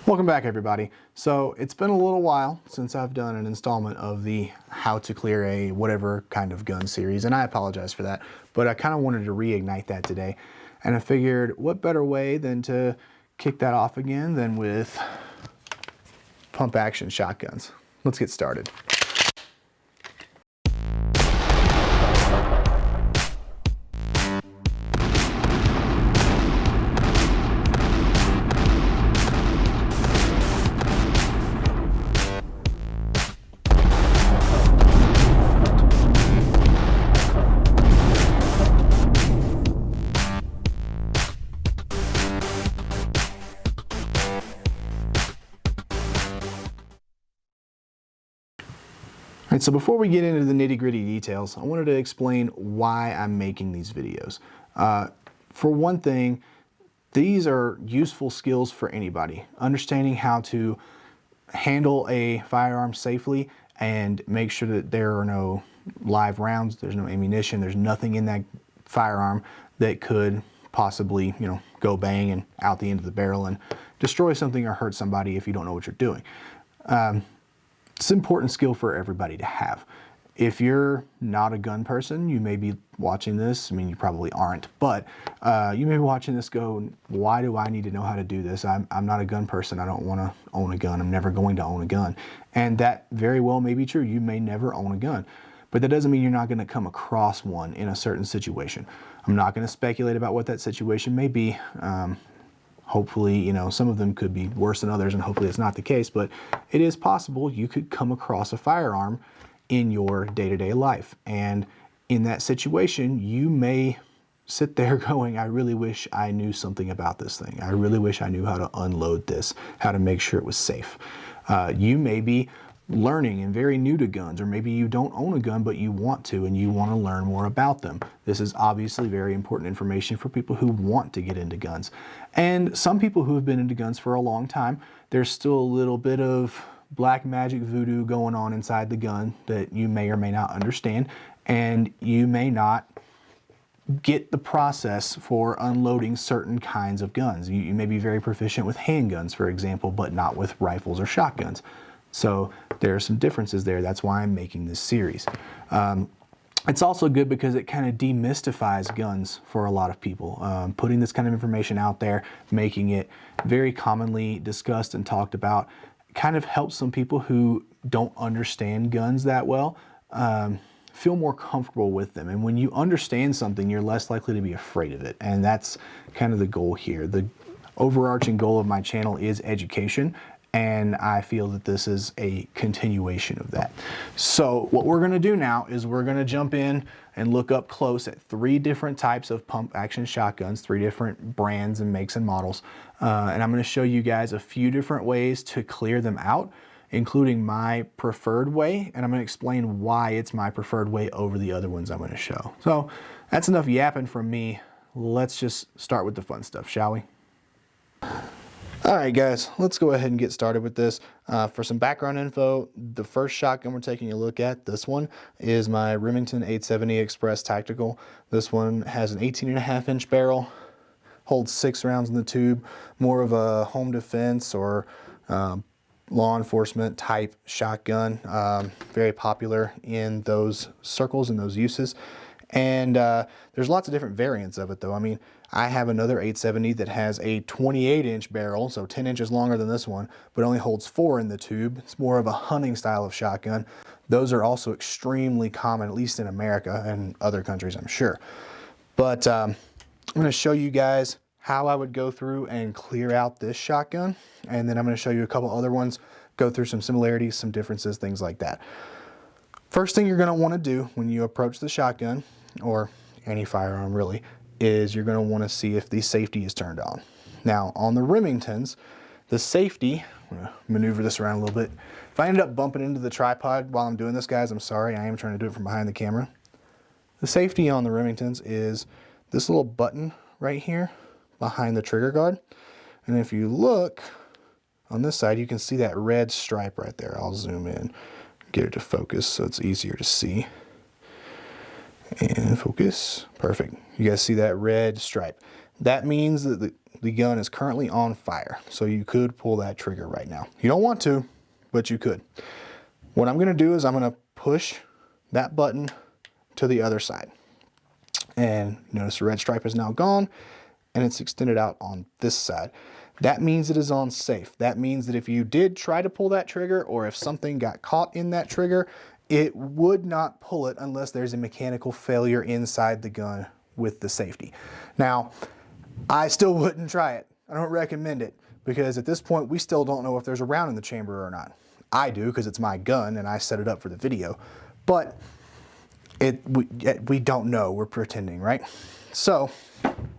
Welcome back, everybody. So it's been a little while since I've done an installment of the how to clear a whatever kind of gun series, and I apologize for that, but I kind of wanted to reignite that today, and I figured what better way than to kick that off again than with pump action shotguns. Let's get started. Alright, so before we get into the nitty-gritty details, I wanted to explain why I'm making these videos. For one thing, these are useful skills for anybody. Understanding how to handle a firearm safely and make sure that there are no live rounds, there's no ammunition, there's nothing in that firearm that could possibly, go bang and out the end of the barrel and destroy something or hurt somebody if you don't know what you're doing. It's an important skill for everybody to have. If you're not a gun person, you may be watching this. I mean, you probably aren't, but you may be watching this go, why do I need to know how to do this? I'm not a gun person. I don't want to own a gun. I'm never going to own a gun. And that very well may be true. You may never own a gun, but that doesn't mean you're not going to come across one in a certain situation. I'm not going to speculate about what that situation may be. Hopefully, some of them could be worse than others, and hopefully it's not the case, but it is possible you could come across a firearm in your day-to-day life. And in that situation, you may sit there going, I really wish I knew something about this thing. I really wish I knew how to unload this, how to make sure it was safe. You may be learning and very new to guns, or maybe you don't own a gun, but you want to, and you want to learn more about them. This is obviously very important information for people who want to get into guns. And some people who have been into guns for a long time, there's still a little bit of black magic voodoo going on inside the gun that you may or may not understand, and you may not get the process for unloading certain kinds of guns. You may be very proficient with handguns, for example, but not with rifles or shotguns. So there are some differences there. That's why I'm making this series. It's also good because it kind of demystifies guns for a lot of people. Putting this kind of information out there, making it very commonly discussed and talked about, kind of helps some people who don't understand guns that well feel more comfortable with them. And when you understand something, you're less likely to be afraid of it. And that's kind of the goal here. The overarching goal of my channel is education, and I feel that this is a continuation of that. So what we're going to do now is we're going to jump in and look up close at 3 different types of pump action shotguns, 3 different brands and makes and models. And I'm going to show you guys a few different ways to clear them out, including my preferred way, and I'm going to explain why it's my preferred way over the other ones I'm going to show. So that's enough yapping from me. Let's just start with the fun stuff, shall we? Alright guys, let's go ahead and get started with this. For some background info, the first shotgun we're taking a look at, this one, is my Remington 870 Express Tactical. This one has an 18.5-inch barrel, holds 6 rounds in the tube, more of a home defense or law enforcement type shotgun. Very popular in those circles and those uses. And there's lots of different variants of it though. I mean, I have another 870 that has a 28-inch barrel, so 10 inches longer than this one, but only holds 4 in the tube. It's more of a hunting style of shotgun. Those are also extremely common, at least in America and other countries, I'm sure. But I'm going to show you guys how I would go through and clear out this shotgun, and then I'm going to show you a couple other ones, go through some similarities, some differences, things like that. First thing you're going to want to do when you approach the shotgun, or any firearm really, is you're going to want to see if the safety is turned on. Now on the Remingtons, the safety, I'm going to maneuver this around a little bit. If I end up bumping into the tripod while I'm doing this, guys, I'm sorry. I am trying to do it from behind the camera. The safety on the Remingtons is this little button right here behind the trigger guard. And if you look on this side, you can see that red stripe right there. I'll zoom in, get it to focus so it's easier to see. And focus, perfect. You guys see that red stripe? That means that the gun is currently on fire. So you could pull that trigger right now. You don't want to, but you could. What I'm going to do is I'm going to push that button to the other side. And notice the red stripe is now gone and it's extended out on this side. That means it is on safe. That means that if you did try to pull that trigger, or if something got caught in that trigger, it would not pull it unless there's a mechanical failure inside the gun with the safety. Now, I still wouldn't try it. I don't recommend it, because at this point we still don't know if there's a round in the chamber or not. I do, because it's my gun and I set it up for the video, but we don't know. We're pretending, right? So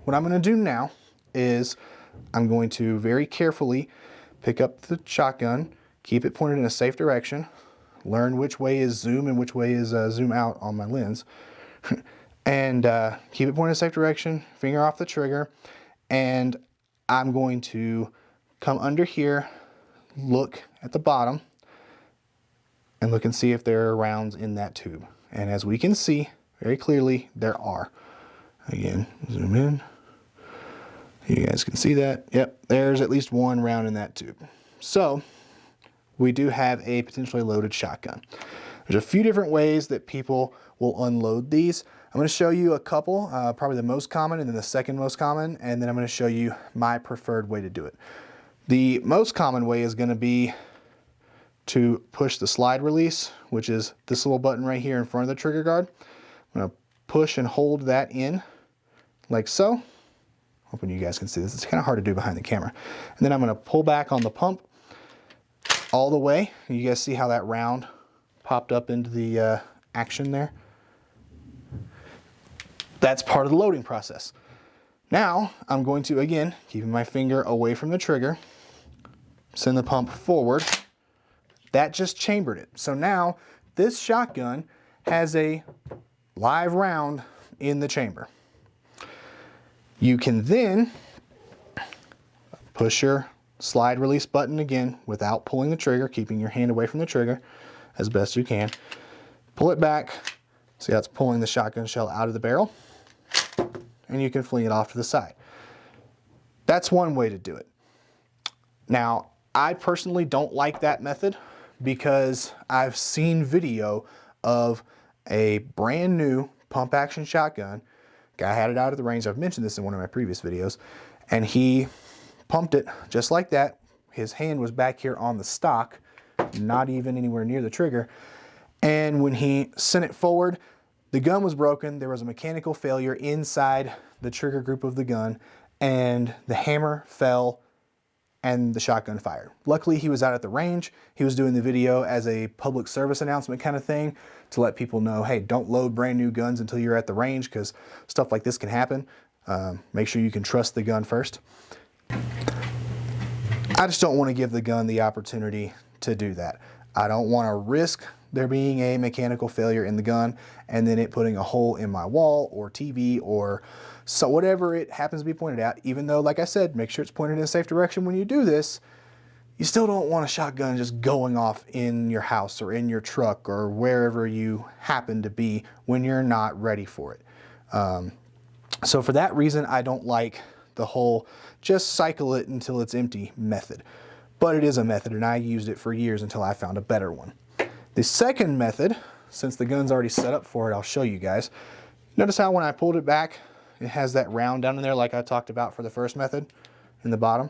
what I'm going to do now is I'm going to very carefully pick up the shotgun, keep it pointed in a safe direction, learn which way is zoom and which way is zoom out on my lens, and keep it pointed in a safe direction, finger off the trigger, and I'm going to come under here, look at the bottom, and look and see if there are rounds in that tube. And as we can see very clearly, there are. Again, zoom in. You guys can see that. Yep, there's at least one round in that tube. So we do have a potentially loaded shotgun. There's a few different ways that people will unload these. I'm going to show you a couple, probably the most common and then the second most common, and then I'm going to show you my preferred way to do it. The most common way is going to be to push the slide release, which is this little button right here in front of the trigger guard. I'm going to push and hold that in like so. Hoping you guys can see this. It's kind of hard to do behind the camera. And then I'm going to pull back on the pump all the way. You guys see how that round popped up into the action there? That's part of the loading process. Now I'm going to, again, keeping my finger away from the trigger, send the pump forward. That just chambered it. So now this shotgun has a live round in the chamber. You can then push your slide release button again without pulling the trigger, keeping your hand away from the trigger as best you can. Pull it back. See how it's pulling the shotgun shell out of the barrel? And you can fling it off to the side. That's one way to do it. Now, I personally don't like that method because I've seen video of a brand new pump action shotgun. Guy had it out of the range. I've mentioned this in one of my previous videos, and he pumped it just like that. His hand was back here on the stock, not even anywhere near the trigger. And when he sent it forward, the gun was broken. There was a mechanical failure inside the trigger group of the gun, and the hammer fell and the shotgun fired. Luckily, he was out at the range. He was doing the video as a public service announcement kind of thing to let people know, hey, don't load brand new guns until you're at the range because stuff like this can happen. Make sure you can trust the gun first. I just don't want to give the gun the opportunity to do that. I don't want to risk there being a mechanical failure in the gun and then it putting a hole in my wall or TV or so whatever it happens to be pointed at. Even though, like I said, make sure it's pointed in a safe direction when you do this, you still don't want a shotgun just going off in your house or in your truck or wherever you happen to be when you're not ready for it. So for that reason, I don't like the whole just cycle it until it's empty method. But it is a method, and I used it for years until I found a better one. The second method, since the gun's already set up for it, I'll show you guys. Notice how when I pulled it back, it has that round down in there like I talked about for the first method in the bottom.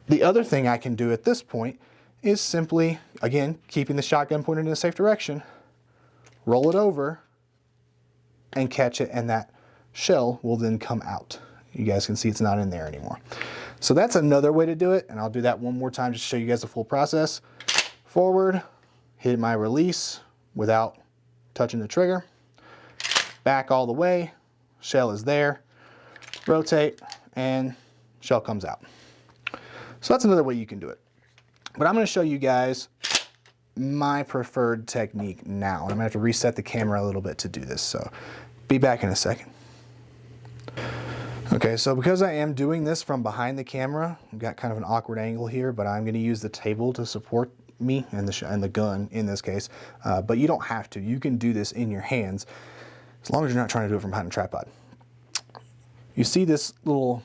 The other thing I can do at this point is simply, again, keeping the shotgun pointed in a safe direction, roll it over and catch it, and that shell will then come out. You guys can see it's not in there anymore. So that's another way to do it, and I'll do that one more time just to show you guys the full process. Forward, hit my release without touching the trigger. Back all the way, shell is there. Rotate, and shell comes out. So that's another way you can do it. But I'm going to show you guys my preferred technique now. And I'm going to have to reset the camera a little bit to do this, so be back in a second. Okay, so because I am doing this from behind the camera, I've got kind of an awkward angle here, but I'm going to use the table to support me and the gun in this case. But you don't have to. You can do this in your hands as long as you're not trying to do it from behind a tripod. You see this little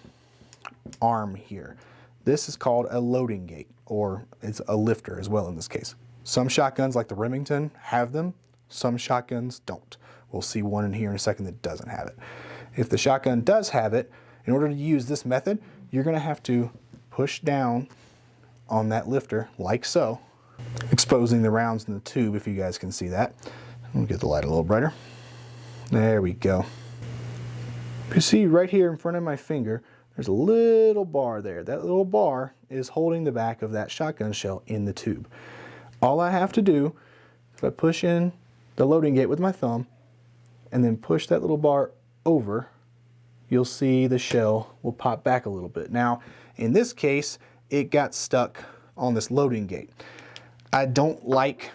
arm here. This is called a loading gate, or it's a lifter as well in this case. Some shotguns like the Remington have them, some shotguns don't. We'll see one in here in a second that doesn't have it. If the shotgun does have it, in order to use this method, you're gonna have to push down on that lifter like so, exposing the rounds in the tube, if you guys can see that. We'll get the light a little brighter. There we go. You see right here in front of my finger, there's a little bar there. That little bar is holding the back of that shotgun shell in the tube. All I have to do, if I push in the loading gate with my thumb and then push that little bar over, you'll see the shell will pop back a little bit. Now, in this case, it got stuck on this loading gate. I don't like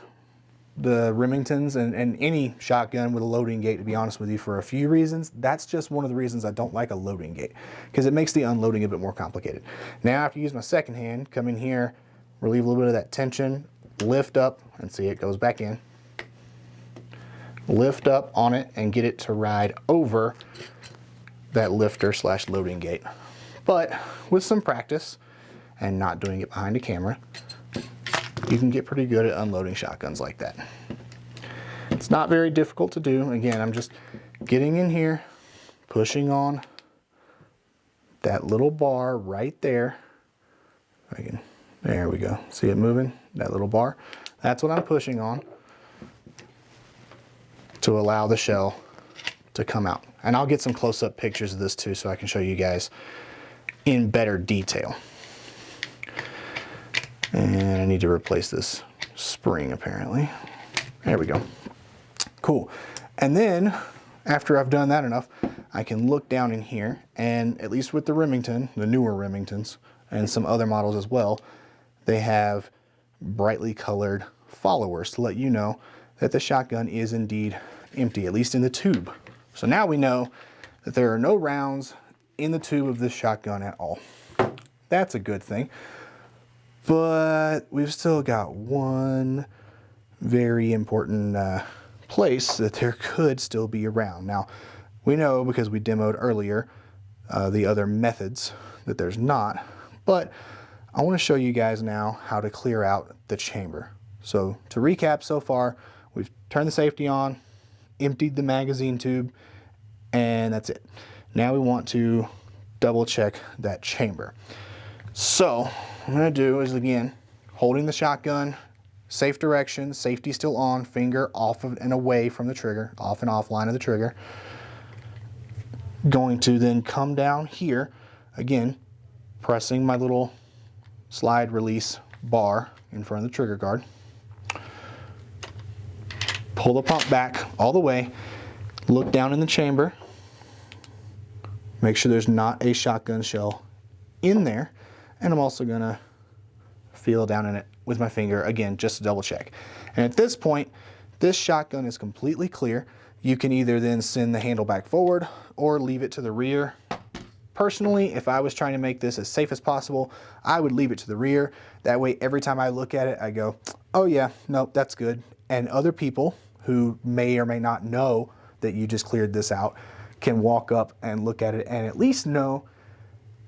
the Remingtons and any shotgun with a loading gate, to be honest with you, for a few reasons. That's just one of the reasons I don't like a loading gate, because it makes the unloading a bit more complicated. Now I have to use my second hand, come in here, relieve a little bit of that tension, lift up, and see it goes back in. Lift up on it and get it to ride over that lifter slash loading gate. But with some practice and not doing it behind a camera, you can get pretty good at unloading shotguns like that. It's not very difficult to do. Again, I'm just getting in here, pushing on that little bar right there. There we go. See it moving? That little bar? That's what I'm pushing on to allow the shell to come out. And I'll get some close-up pictures of this too, so I can show you guys in better detail. And I need to replace this spring apparently. There we go. Cool. And then after I've done that enough, I can look down in here, and at least with the Remington, the newer Remingtons, and some other models as well, they have brightly colored followers to let you know that the shotgun is indeed empty, at least in the tube. So now we know that there are no rounds in the tube of this shotgun at all. That's a good thing. But we've still got one very important place that there could still be a round. Now, we know because we demoed earlier the other methods that there's not, but I want to show you guys now how to clear out the chamber. So to recap so far, we've turned the safety on, emptied the magazine tube, and that's it. Now we want to double check that chamber. So what I'm going to do is, again, holding the shotgun, safe direction, safety still on, finger off of and away from the trigger, off and off line of the trigger. Going to then come down here, again, pressing my little slide release bar in front of the trigger guard. Pull the pump back all the way, look down in the chamber, make sure there's not a shotgun shell in there, and I'm also gonna feel down in it with my finger, again, just to double check. And at this point, this shotgun is completely clear. You can either then send the handle back forward or leave it to the rear. Personally, if I was trying to make this as safe as possible, I would leave it to the rear. That way, every time I look at it, I go, oh yeah, nope, that's good. And other people who may or may not know that you just cleared this out can walk up and look at it and at least know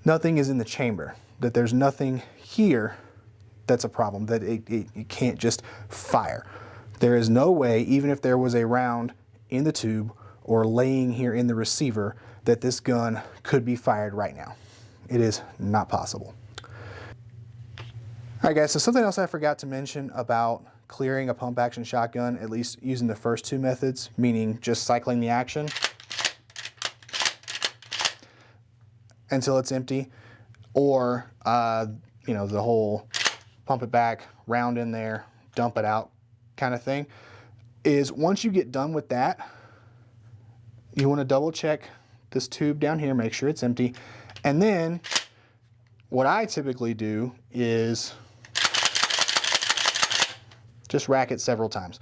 nothing is in the chamber, that there's nothing here that's a problem, that it can't just fire. There is no way, even if there was a round in the tube or laying here in the receiver, that this gun could be fired right now. It is not possible. All right guys, so something else I forgot to mention about clearing a pump action shotgun, at least using the first two methods, meaning just cycling the action until it's empty, or you know, the whole pump it back, round in there, dump it out kind of thing, is once you get done with that, you want to double check this tube down here, make sure it's empty, and then what I typically do is just rack it several times.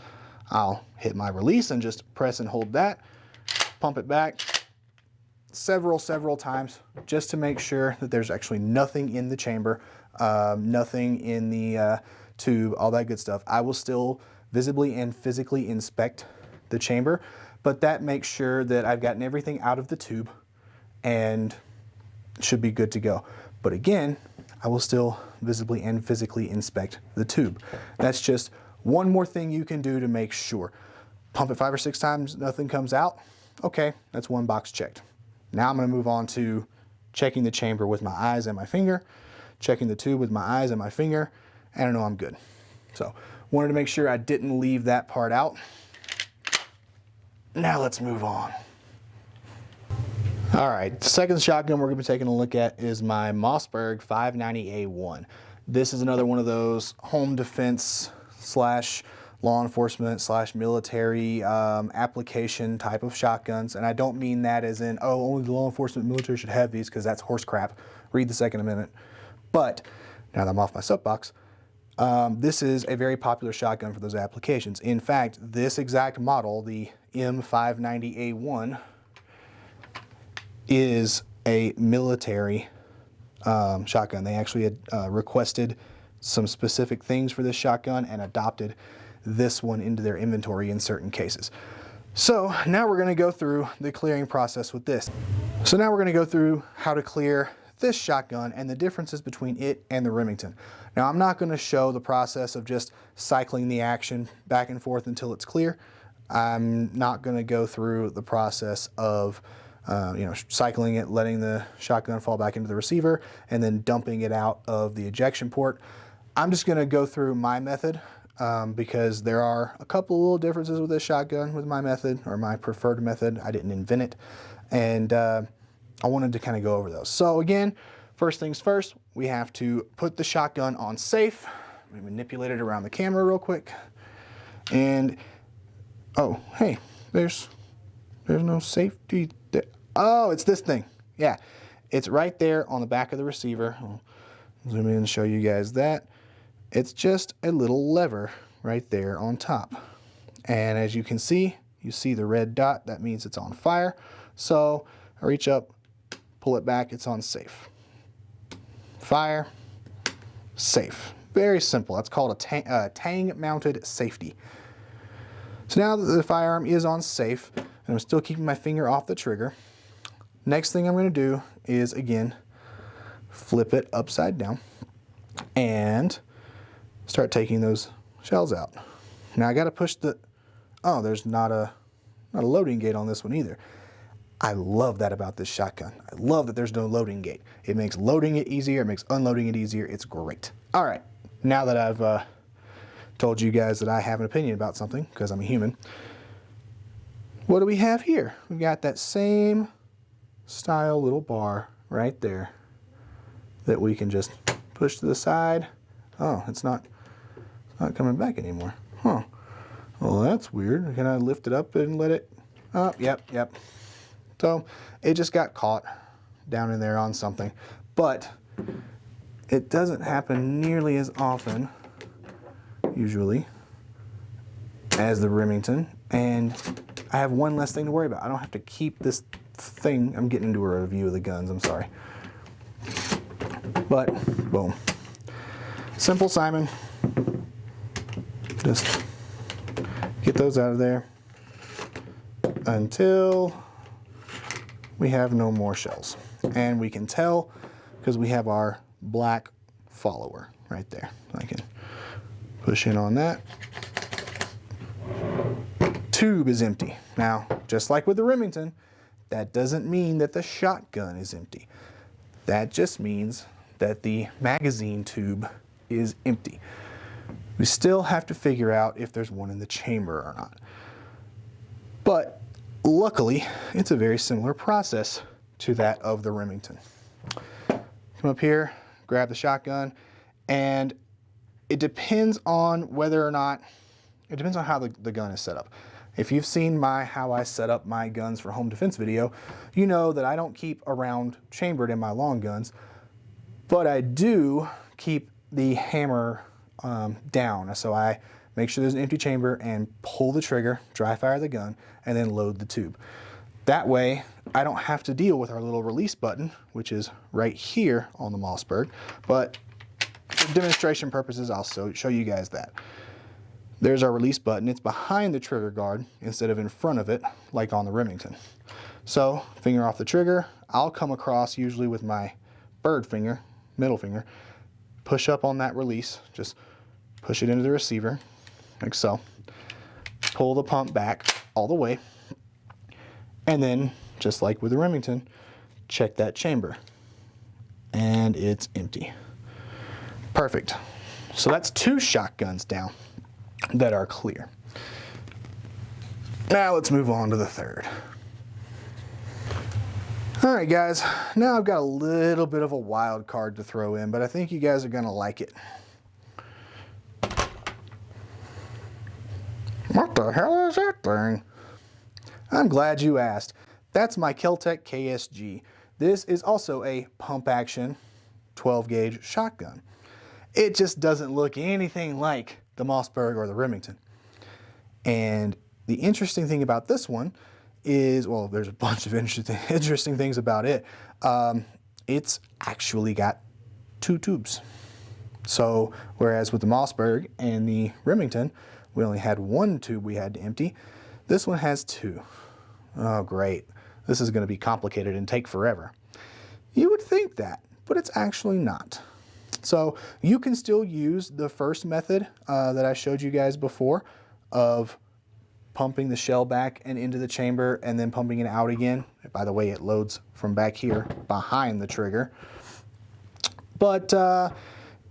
I'll hit my release and just press and hold that, pump it back several times just to make sure that there's actually nothing in the chamber, nothing in the tube, all that good stuff. I will still visibly and physically inspect the chamber, but that makes sure that I've gotten everything out of the tube and should be good to go. But again, I will still visibly and physically inspect the tube. That's just one more thing you can do to make sure. Pump it 5 or 6 times, nothing comes out. Okay, that's one box checked. Now I'm going to move on to checking the chamber with my eyes and my finger, checking the tube with my eyes and my finger, and I know I'm good. So, wanted to make sure I didn't leave that part out. Now let's move on. All right, the second shotgun we're going to be taking a look at is my Mossberg 590A1. This is another one of those home defense slash law enforcement slash military application type of shotguns. And I don't mean that as in, oh, only the law enforcement military should have these, because that's horse crap. Read the Second Amendment. But now that I'm off my soapbox, this is a very popular shotgun for those applications. In fact, this exact model, the M590A1, is a military shotgun. They actually had requested some specific things for this shotgun and adopted this one into their inventory in certain cases. So now we're going to go through the clearing process with this. So now we're going to go through how to clear this shotgun and the differences between it and the Remington. Now I'm not going to show the process of just cycling the action back and forth until it's clear. I'm not going to go through the process of cycling it, letting the shotgun fall back into the receiver, and then dumping it out of the ejection port. I'm just going to go through my method because there are a couple little differences with this shotgun with my method, or my preferred method. I didn't invent it, and I wanted to kind of go over those. So again, first things first, we have to put the shotgun on safe. We manipulate it around the camera real quick, and oh, hey, there's no safety there. Oh, it's this thing. Yeah, it's right there on the back of the receiver. I'll zoom in and show you guys that. It's just a little lever right there on top. And as you can see, you see the red dot. That means it's on fire. So I reach up, pull it back, it's on safe. Fire, safe. Very simple. That's called a tang-mounted safety. So now that the firearm is on safe, and I'm still keeping my finger off the trigger, next thing I'm going to do is, again, flip it upside down and start taking those shells out. Now I got to push the, oh, there's not a loading gate on this one either. I love that about this shotgun. I love that there's no loading gate. It makes loading it easier, it makes unloading it easier. It's great. All right, now that I've told you guys that I have an opinion about something, because I'm a human, what do we have here? We've got that same style little bar right there that we can just push to the side. Oh, it's not coming back anymore. Huh. Well, that's weird. Can I lift it up and let it? Oh, yep. So it just got caught down in there on something. But it doesn't happen nearly as often, usually, as the Remington. And I have one less thing to worry about. I don't have to keep this thing. I'm getting into a review of the guns, I'm sorry. But, boom. Simple Simon. Just get those out of there until we have no more shells. And we can tell because we have our black follower right there. I can push in on that. Tube is empty. Now, just like with the Remington, that doesn't mean that the shotgun is empty. That just means that the magazine tube is empty. We still have to figure out if there's one in the chamber or not. But luckily, it's a very similar process to that of the Remington. Come up here, grab the shotgun, and it depends on whether or not, it depends on how the gun is set up. If you've seen how I set up my guns for home defense video, you know that I don't keep a round chambered in my long guns, but I do keep the hammer down. So I make sure there's an empty chamber and pull the trigger, dry fire the gun, and then load the tube. That way, I don't have to deal with our little release button, which is right here on the Mossberg, but for demonstration purposes, I'll show you guys that. There's our release button. It's behind the trigger guard instead of in front of it, like on the Remington. So, finger off the trigger. I'll come across usually with my middle finger, push up on that release, just push it into the receiver, like so. Pull the pump back all the way, and then, just like with the Remington, check that chamber. And it's empty. Perfect. So that's 2 shotguns down that are clear. Now let's move on to the third. All right, guys, now I've got a little bit of a wild card to throw in, but I think you guys are gonna like it. What the hell is that thing? I'm glad you asked. That's my Kel-Tec KSG. This is also a pump action 12 gauge shotgun. It just doesn't look anything like the Mossberg or the Remington. And the interesting thing about this one is, well, there's a bunch of interesting things about it. It's actually got 2 tubes. So whereas with the Mossberg and the Remington, we only had 1 tube we had to empty, this one has 2. Oh, great. This is going to be complicated and take forever. You would think that, but it's actually not. So you can still use the first method that I showed you guys before of pumping the shell back and into the chamber and then pumping it out again. By the way, it loads from back here behind the trigger. But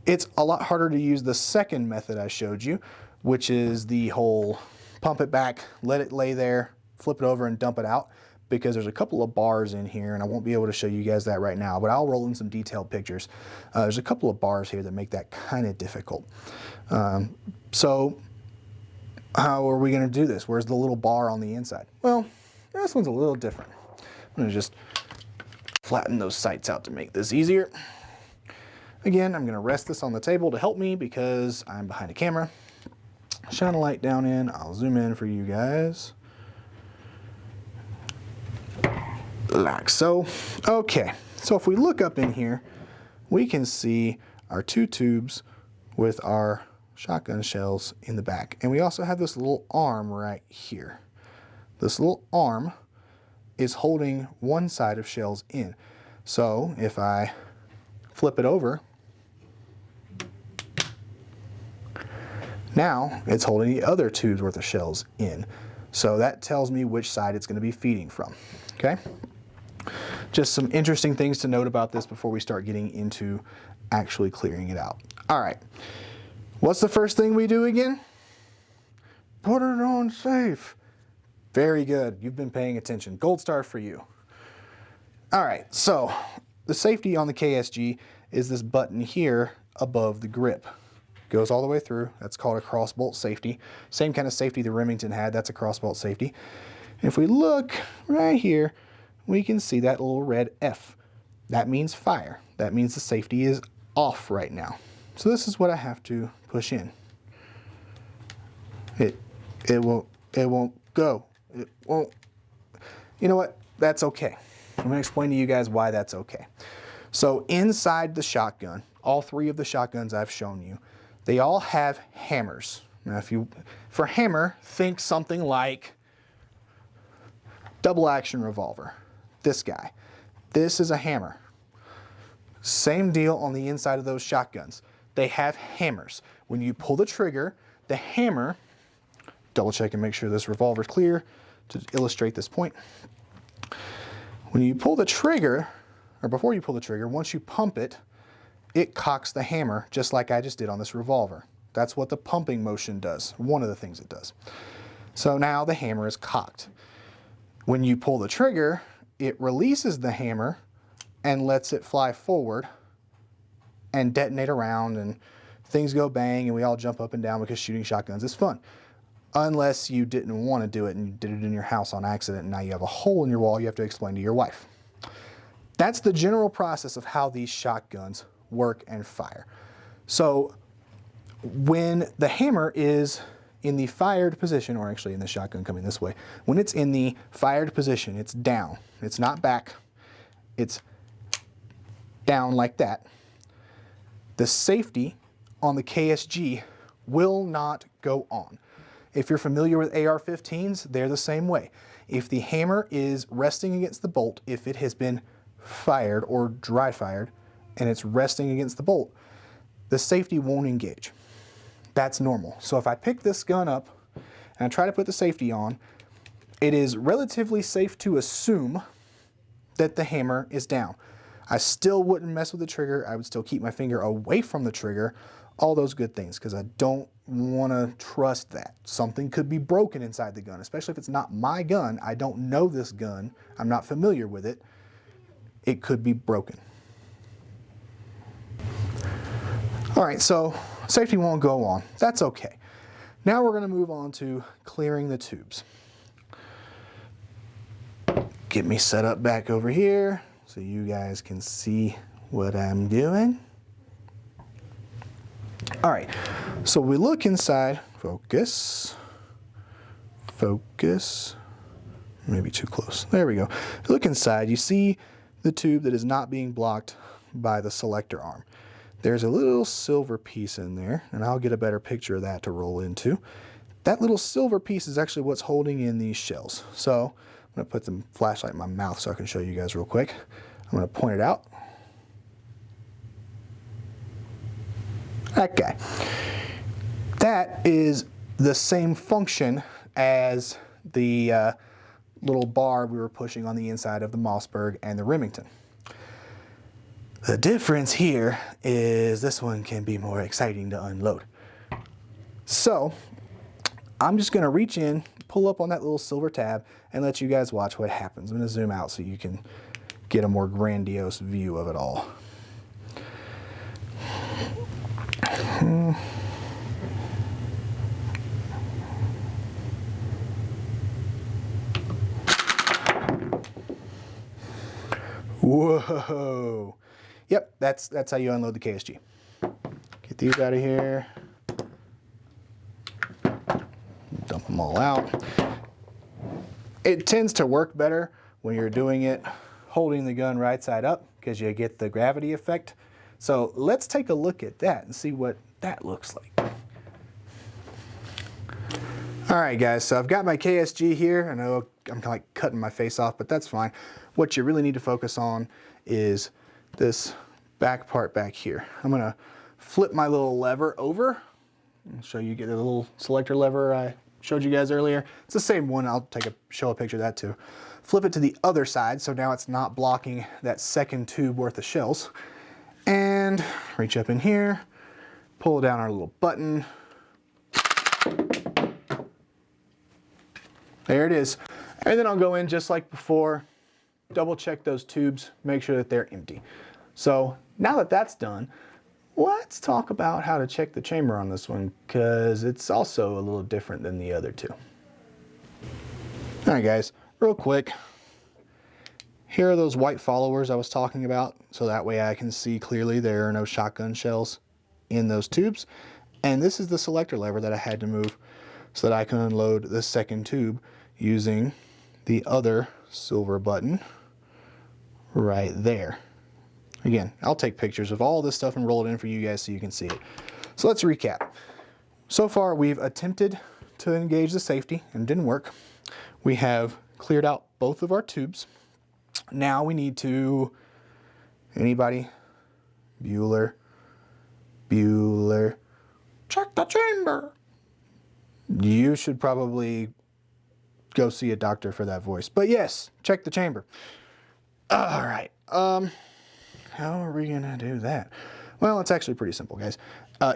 it's a lot harder to use the second method I showed you, which is the whole pump it back, let it lay there, flip it over and dump it out, because there's a couple of bars in here, and I won't be able to show you guys that right now, but I'll roll in some detailed pictures. There's a couple of bars here that make that kind of difficult. So how are we going to do this? Where's the little bar on the inside? Well, this one's a little different. I'm going to just flatten those sights out to make this easier. Again, I'm going to rest this on the table to help me because I'm behind a camera. Shine a light down in. I'll zoom in for you guys. Like so. Okay, so if we look up in here, we can see our 2 tubes with our shotgun shells in the back. And we also have this little arm right here. This little arm is holding one side of shells in. So if I flip it over, now it's holding the other tube's worth of shells in. So that tells me which side it's going to be feeding from. Okay? Just some interesting things to note about this before we start getting into actually clearing it out. All right. What's the first thing we do again? Put it on safe. Very good. You've been paying attention. Gold star for you. All right. So the safety on the KSG is this button here above the grip. Goes all the way through. That's called a cross bolt safety. Same kind of safety the Remington had. That's a cross bolt safety. And if we look right here, we can see that little red F. That means fire. That means the safety is off right now. So this is what I have to push in. It won't go. It won't. You know what? That's okay. I'm going to explain to you guys why that's okay. So inside the shotgun, all 3 of the shotguns I've shown you, they all have hammers. Now for hammer, think something like double action revolver. This guy. This is a hammer. Same deal on the inside of those shotguns. They have hammers. When you pull the trigger, the hammer, double check and make sure this revolver is clear to illustrate this point. When you pull the trigger, or before you pull the trigger, once you pump it, it cocks the hammer just like I just did on this revolver. That's what the pumping motion does, one of the things it does. So now the hammer is cocked. When you pull the trigger, it releases the hammer and lets it fly forward and detonate around, and things go bang and we all jump up and down because shooting shotguns is fun. Unless you didn't want to do it and you did it in your house on accident and now you have a hole in your wall you have to explain to your wife. That's the general process of how these shotguns work and fire. So when the hammer is in the fired position, or actually in the shotgun coming this way, when it's in the fired position, it's down. It's not back. It's down like that. The safety on the KSG will not go on. If you're familiar with AR-15s, they're the same way. If the hammer is resting against the bolt, if it has been fired or dry fired, and it's resting against the bolt, the safety won't engage. That's normal. So if I pick this gun up and I try to put the safety on, it is relatively safe to assume that the hammer is down. I still wouldn't mess with the trigger. I would still keep my finger away from the trigger, all those good things, because I don't want to trust that. Something could be broken inside the gun, especially if it's not my gun. I don't know this gun. I'm not familiar with it. It could be broken. All right, so safety won't go on. That's okay. Now we're going to move on to clearing the tubes. Get me set up back over here so you guys can see what I'm doing. All right, so we look inside, focus, maybe too close. There we go. Look inside, you see the tube that is not being blocked by the selector arm. There's a little silver piece in there, and I'll get a better picture of that to roll into. That little silver piece is actually what's holding in these shells. So I'm gonna put the flashlight in my mouth so I can show you guys real quick. I'm gonna point it out. That guy. That is the same function as the little bar we were pushing on the inside of the Mossberg and the Remington. The difference here is this one can be more exciting to unload. So I'm just gonna reach in, pull up on that little silver tab, and let you guys watch what happens. I'm gonna zoom out so you can get a more grandiose view of it all. Whoa. Yep, that's how you unload the KSG. Get these out of here. Dump them all out. It tends to work better when you're doing it holding the gun right side up because you get the gravity effect. So let's take a look at that and see what that looks like. All right, guys, so I've got my KSG here. I know I'm kind of like cutting my face off, but that's fine. What you really need to focus on is this back part back here. I'm gonna flip my little lever over and show you, get the little selector lever I showed you guys earlier. It's the same one. I'll show a picture of that too. Flip it to the other side so now it's not blocking that second tube worth of shells. And reach up in here, pull down our little button. There it is. And then I'll go in just like before, double check those tubes, make sure that they're empty. So now that that's done, let's talk about how to check the chamber on this one, because it's also a little different than the other two. All right, guys, real quick. Here are those white followers I was talking about, so that way I can see clearly there are no shotgun shells in those tubes. And this is the selector lever that I had to move so that I can unload the second tube using the other silver button right there. Again, I'll take pictures of all this stuff and roll it in for you guys so you can see it. So let's recap. So far we've attempted to engage the safety and it didn't work. We have cleared out both of our tubes. Now we need to, anybody? Bueller, check the chamber. You should probably go see a doctor for that voice. But yes, check the chamber. All right, how are we gonna do that? Well, it's actually pretty simple, guys.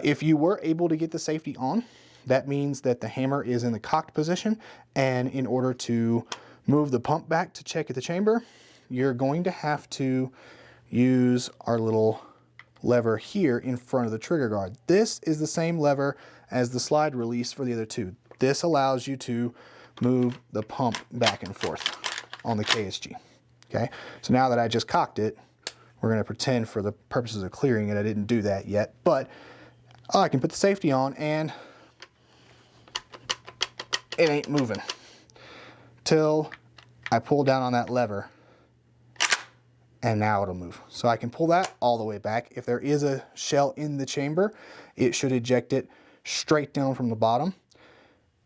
If you were able to get the safety on, that means that the hammer is in the cocked position, and in order to move the pump back to check at the chamber, you're going to have to use our little lever here in front of the trigger guard. This is the same lever as the slide release for the other two. This allows you to move the pump back and forth on the KSG. Okay, so now that I just cocked it, we're going to pretend for the purposes of clearing it I didn't do that yet, but I can put the safety on and it ain't moving till I pull down on that lever, and now it'll move. So I can pull that all the way back. If there is a shell in the chamber, it should eject it straight down from the bottom.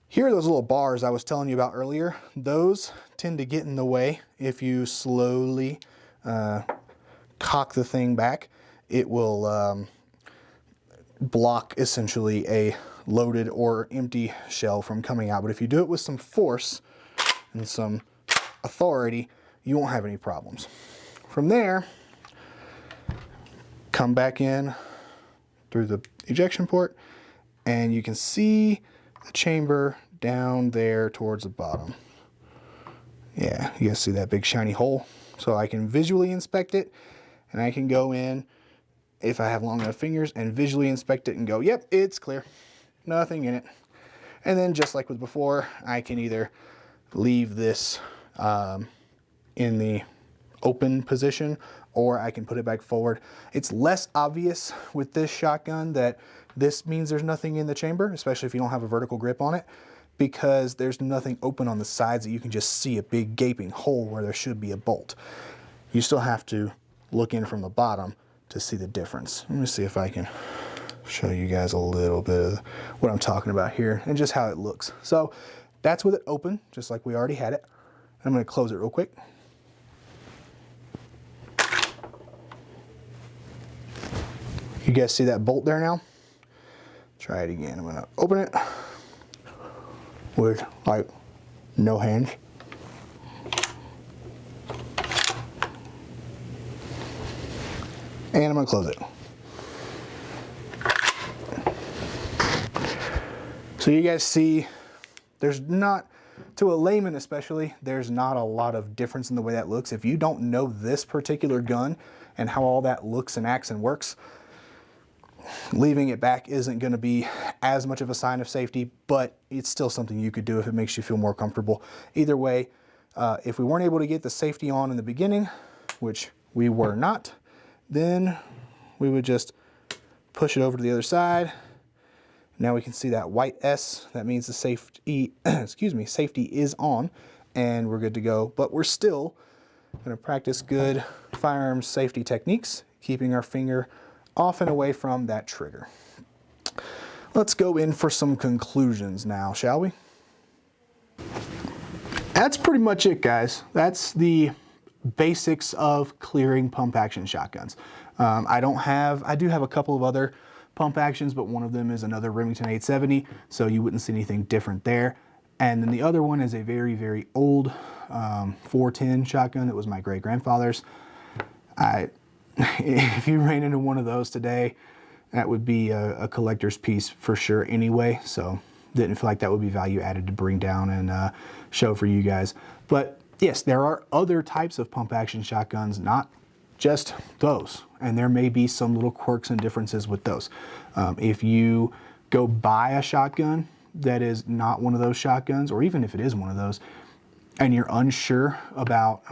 Here are those little bars I was telling you about earlier. Those tend to get in the way if you slowly cock the thing back. it will block essentially a loaded or empty shell from coming out. But if you do it with some force and some authority, you won't have any problems. From there, come back in through the ejection port, and you can see the chamber down there towards the bottom. Yeah, you guys see that big shiny hole? So I can visually inspect it, and I can go in, if I have long enough fingers, and visually inspect it and go, yep, it's clear. Nothing in it. And then just like with before, I can either leave this in the open position, or I can put it back forward. It's less obvious with this shotgun that this means there's nothing in the chamber, especially if you don't have a vertical grip on it, because there's nothing open on the sides that you can just see a big gaping hole where there should be a bolt. You still have to look in from the bottom to see the difference. Let me see if I can show you guys a little bit of what I'm talking about here and just how it looks. So that's with it open, just like we already had it. I'm going to close it real quick. You guys see that bolt there now? Try it again. I'm going to open it with like no hands. And I'm going to close it. So you guys see, there's not, to a layman especially, there's not a lot of difference in the way that looks. If you don't know this particular gun and how all that looks and acts and works, leaving it back isn't going to be as much of a sign of safety, but it's still something you could do if it makes you feel more comfortable. Either way, if we weren't able to get the safety on in the beginning, which we were not, then we would just push it over to the other side. Now we can see that white S. That means the safety, excuse me, safety is on, and we're good to go. But we're still going to practice good firearms safety techniques, keeping our finger off and away from that trigger. Let's go in for some conclusions now, shall we? That's pretty much it, guys. That's the basics of clearing pump action shotguns. I do have a couple of other pump actions, but one of them is another Remington 870, so you wouldn't see anything different there. And then the other one is a very, very old 410 shotgun that was my great-grandfather's. If you ran into one of those today, that would be a collector's piece for sure anyway, so didn't feel like that would be value added to bring down and show for you guys. But yes, there are other types of pump action shotguns, not just those, and there may be some little quirks and differences with those. If you go buy a shotgun that is not one of those shotguns, or even if it is one of those, and you're unsure about,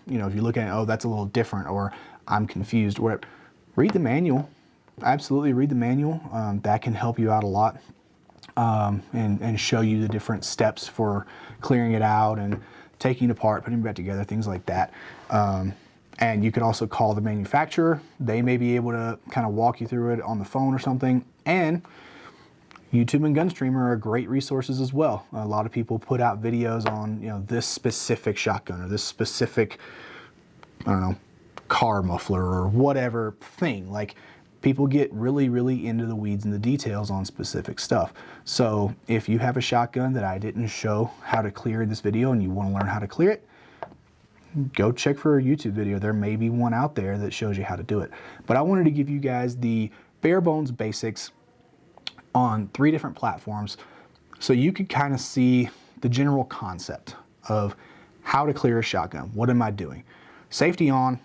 you know, if you look at it, oh, that's a little different, or I'm confused, whatever, read the manual. Absolutely read the manual. That can help you out a lot, and show you the different steps for clearing it out and taking it apart, putting it back together, things like that. And you could also call the manufacturer. They may be able to kind of walk you through it on the phone or something. And YouTube and Gunstreamer are great resources as well. A lot of people put out videos on, you know, this specific shotgun or this specific, I don't know, car muffler or whatever thing. Like, people get really, really into the weeds and the details on specific stuff. So if you have a shotgun that I didn't show how to clear in this video and you want to learn how to clear it, go check for a YouTube video. There may be one out there that shows you how to do it. But I wanted to give you guys the bare bones basics on 3 different platforms so you could kind of see the general concept of how to clear a shotgun. What am I doing? Safety on,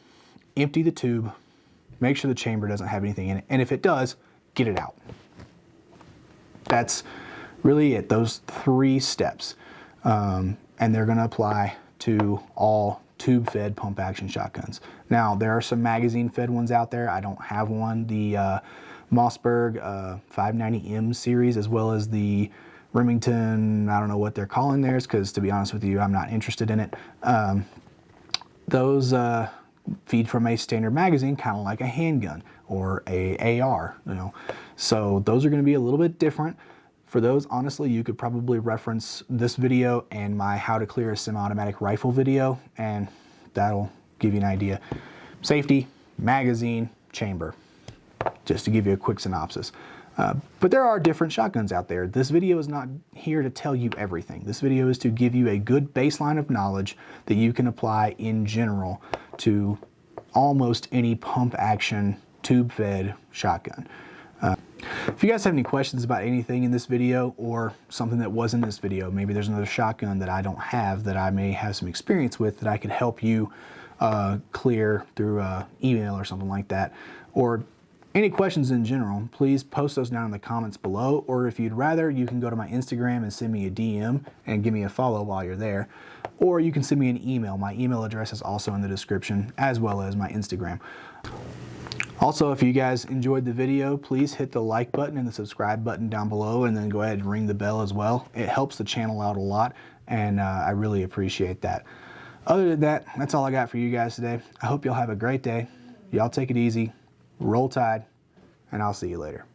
empty the tube, make sure the chamber doesn't have anything in it, and if it does, get it out. That's really it, those 3 steps. And they're gonna apply to all tube-fed pump action shotguns. Now, there are some magazine-fed ones out there. I don't have one. The Mossberg 590M series, as well as the Remington, I don't know what they're calling theirs, because to be honest with you, I'm not interested in it. Those feed from a standard magazine, kind of like a handgun or a AR, you know. So those are going to be a little bit different. For those, honestly, you could probably reference this video and my how to clear a semi-automatic rifle video, and that'll give you an idea. Safety, magazine, chamber. just to give you a quick synopsis. But there are different shotguns out there. This video is not here to tell you everything. This video is to give you a good baseline of knowledge that you can apply in general to almost any pump action tube fed shotgun. If you guys have any questions about anything in this video or something that was in this video, maybe there's another shotgun that I don't have that I may have some experience with that I could help you clear through email or something like that, or any questions in general, please post those down in the comments below, or if you'd rather, you can go to my Instagram and send me a DM and give me a follow while you're there, or you can send me an email. My email address is also in the description, as well as my Instagram. Also, if you guys enjoyed the video, please hit the like button and the subscribe button down below, and then go ahead and ring the bell as well. It helps the channel out a lot, and I really appreciate that. Other than that, that's all I got for you guys today. I hope y'all have a great day. Y'all take it easy. Roll Tide, and I'll see you later.